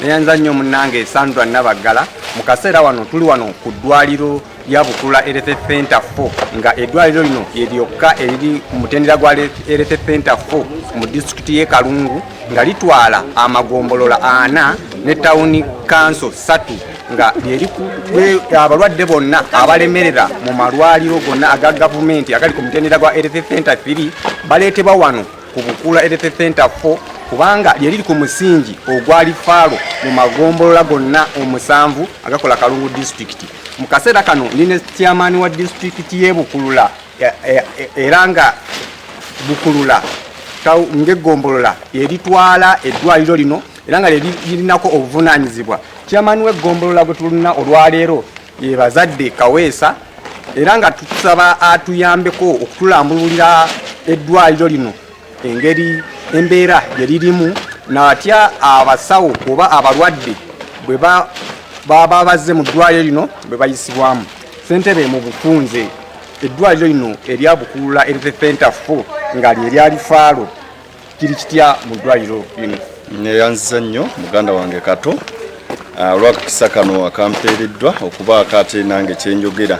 neyanza nnyo munnange Sandra Nabagala mu kaseera wano tuli wano ku ddwaliro lya Bukulula Health Center 4 nga eddwaliro lino lyokka eriri ku mutendera gwa Health Center 4 mu disitulikiti y'e Kalungu nga litwala amagombolola 4 ne tawuni kanso 3 nga lyeri abalwadde bonna abalemerera mu malwaliro gonna aga gavumenti agali ku mutendera gwa Health Center 3 baleetebwa wano ku Bukulula Health Center 4 kubanga lyeri ku musingi ogwali faalo mu magombolola gonna 7 agakola Kalungu district. Mu kaseera kano ndine chairman wa district y'e Bukulula era nga Bukulula ng'egombolola eritwala eddwaliro lino era nga lirinako obuvunaanyizibwa. Chairman w'egombolola gwe tulina olwaleero ye Bazadde Kaweesa era nga tusaba atuyambeko okutulambululira eddwaliro lino engeri embeera yeririmu natya abasawo oba abalwadde bwe baba bazze mu ddwaliro lino bwe bayisibwamu. Ssentebe mu bufunze eddwaliro lino erya Bukulula Health Center 4 nga lyeri faalo kiri kitya mu ddwaliro lino. Neyanziza nnyo muganda wange Kato olw'akakisa kano akampeereddwa okuba akate nange kyenjogera.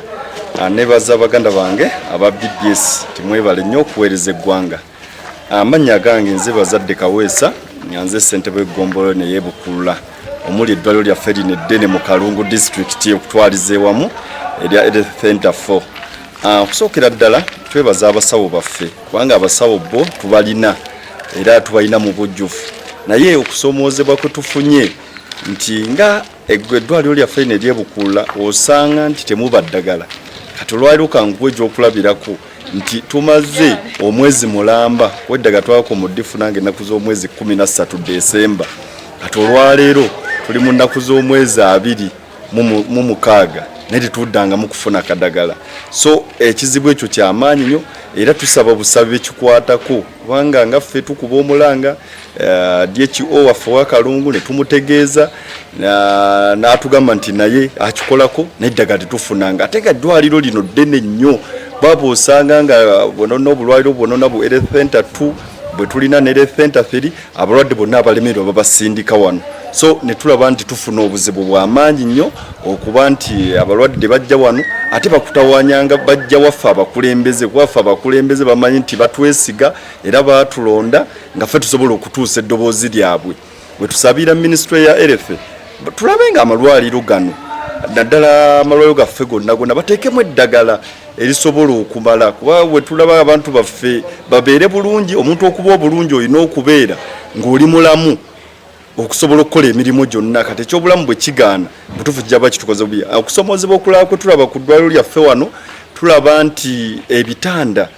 Nebaza baganda bange aba BBS timwebale nnyo okuweereza eggwanga. Amannya gange nze Bazadde Kaweesa nyanze ssentebe w'eggombolola n'ey'e Bukulula omuli eddwaliro lyaffe lino eddene mu Kalungu district okutwaliza ewamu erya Health Center 4. Okusookera ddala twebaza abasawo baffe kubanga abasawo bo tubalina era tubalina mu bujjufu naye okusoomoozebwa kwe tufunye nti nga eddwaliro lyaffe lino ery'e Bukulula osanga nti temuba ddagala kati olwaliro kanguwe gy'okulabirako nti tumaze omwezi mulamba weddaga twako mu ddifu nange ennaku z'omwezi 13 Desemba kati olwaleero tuli mu nnaku z'omwezi 26 naye tetuddanga mu kufuna kadagala. So ekizibu ekyo kyamaanyi nnyo era tusaba busabe bekikwatako kubanga nga ffe tukuba omulanga DHO waffe wa Kalungu ne tumutegeeza n'atugamba nti naye akikolako n'eddagala tetufunanga ate nga eddwaliro lino ddene nnyo baba osanga nga bwonona obulwaliro bwonona bu Health Center 2 bwe tulina ne Health Center 3 abalwadde bonna abalemererwa babasindika wano. So ne tulaba nti tufuna obuzibu bw'amaanyi nnyo okuba nti abalwadde bajja wano ate bakutawanyanga bajja waffe abakulembeze waffe abakulembeze bamanyi nti batwesiga era batulonda nga ffe tusobola okutuusa eddoboozi lyabwe. Bwe tusabira Ministry ya Health tulabe nga amalwaliro gano naddala amalwaliro gaffe gonna bateekemu eddagala erisobola okumala kuba bwe tulaba abantu baffe babeere bulungi omuntu okuba obulungi olina okubeera ng'oli mulamu okusobola okukola emirimu gyonna kati ekyobulamu bwe kigaana butuufu kijaba kitukoze bubi. Okusomoozebwa okulaba kwe tulaba ku ddwaliro lyaffe wano tulaba nti ebitanda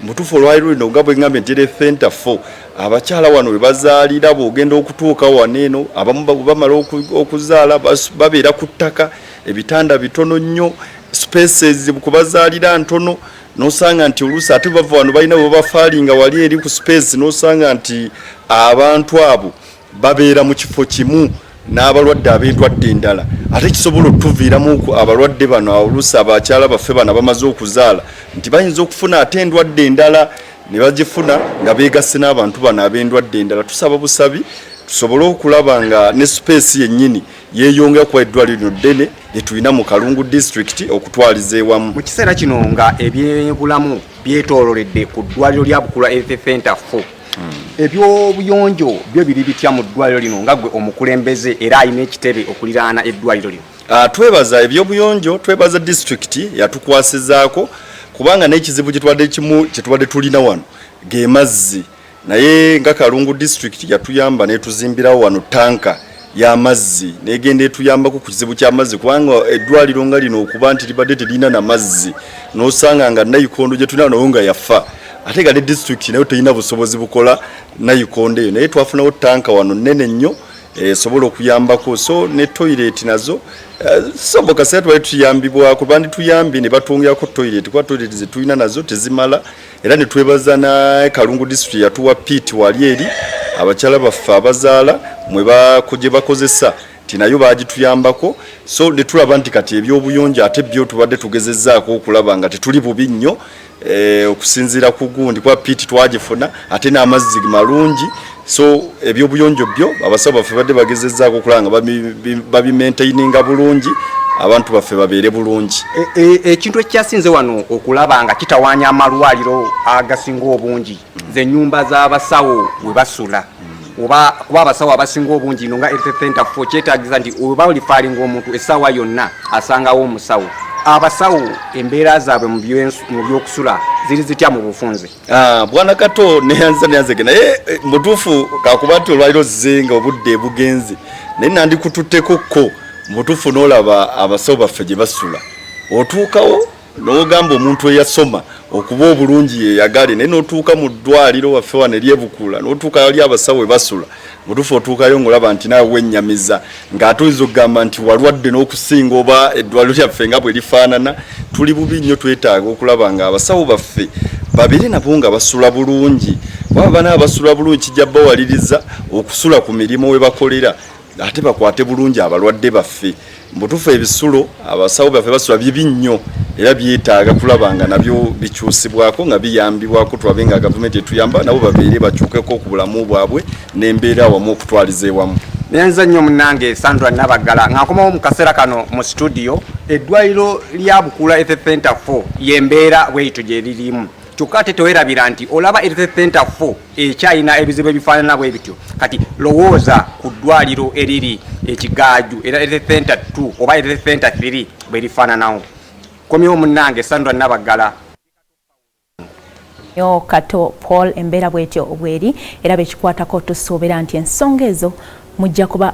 mutuufu olwaliro lino nga bwe ngambye nti Health Center 4 abakyala wano we bazaalira bw'ogenda okutuuka wano eno abamu bamala okuzaala babeera ku ttaka ebitanda bitono nnyo spaces kubazaalira ntono nosanga nti oluusi ate bava wano balina bwe bafaalinga wali eri ku space nosanga nti abantu abo babeera mu kifo kimu n'abalwadde ab'endwadde endala ate kisobola okutuviiramu abalwadde bano oluusi abakyala baffe bano bamaze okuzaala nti bayinza okufuna ate endwadde endala ne bagifuna nga beegasse n'abantu bano ab'endwadde endala. Tusaba busabi tusobole okulaba nga ne space yennyini yeeyongera kuba eddwaliro lino ddene lyetulina mu Kalungu district okutwaliza ewamu. Mu kiseera kino nga ebyobulamu byetoololedde ku ddwaliro lya Bukulula Health Center 4 ebyobuyonjo byo biri bitya mu ddwaliro lino nga gwe omukulembeze era alina ekitebe okuliraana eddwaliro lino? Twebaza ebyobuyonjo twebaza district yatukwasizaako kubanga n'ekizibu kyetubadde tulina wano ge mazzi naye nga Kalungu district yatuyamba netuzimbirawo wano tanka y'amazzi negenda etuyambako ku kizibu ky'amazzi kubanga eddwaliro nga lino okuba nti libadde terina na mazzi n'osanga nga nayikondo gye tulina nayo nga yafa ate nga ne district nayo terina busobozi bukola nayikondo eyo naye twafunawo tanka wano nnene nnyo esobola okuyambako so ne toilet nazo soboka sasa twali tuyambibwako bandi tuyambi ne batongerako toilet kwa toilet ze tulina nazo tezimala era ne twebaza na Kalungu district yatuwa pit wali eri abakyala baffe abazaala mwe bakuje bakozesa nayo bagituyambako so ne tulaba nti kati ebyobuyonjo ate byo tubadde tugezezzaako okulaba nga tetuli bubi nnyo okusinziira ku gundi kwa piti twagifuna ate n'amazzi malungi so ebyobuyonjo byo abasawo baffe badde bagezezzaako okulaba nga babimaintaininga bulungi abantu baffe babeere bulungi. Ekintu ekyasinze wano okulaba nga kitawaanya amalwaliro agasinga obungi z'ennyumba z'abasawo we basula oba kuba abasawo abasinga obungi ino nga health center for kyetaagiza nti oba olifaalinga omuntu essaawa yonna asangawo omusawo. Abasawo embeera zaabwe mu byokusula ziri zitya mu bufunze? Bwana Kato neyanze naye mutuufu kakuba nti olwaliro zizenga obudde bugenzi naye nandikututteko ko mutuufu n'olaba abasawo baffe gye basula otuukawo n'ogamba omuntu eyasoma okuba obulungi yeyagale naye n'otuuka mu ddwaliro waffe wano eryebukula n'otuuka yali abasawo basula mutuufu otuukayo ng'olaba nti naawe wennyamiza ng'ate oyinza okugamba nti walwadde n'okusinga oba eddwaliro lyaffe nga bwe lifaanana. Tuli bubi nnyo twetaaga okulaba nga abasawo baffe babiri nabo nga basula bulungi baba n'abasula bulungi kijja bawaliriza okusula ku mirimu we bakolera ate bakwate bulungi abalwadde baffe. Mutuufu ebisulo abasawo baffe basula bibi nnyo era byetaaga kulaba nga nabyo bikyusibwako nga biyambibwako tulabe nga gavumenti etuyamba nabo babeere bakyukeko ku bulamu bwabwe n'embeera awamu okutwaliza ewamu. Nyanza nnyo munnange Sandra Nabagala ng'akomawo mu kaseera kano mu studio eddwaliro lya Bukulula Health Center 4 y'embeera bweyito gye lirimu. Kyokka ate teweerabira nti olaba Health Center 4 ekyalina ebizibu ebifaanana bwe bityo kati lowooza ku ddwaliro eriri ekigaaju era Health Center 2 oba Health Center 3 bwe lifaananawo. Komyewo munnange Sandra Nabagala. Yo Kato Paul embeera bwetyo obweri era bekikwatako tusuubira nti ensonga ezo mujja kuba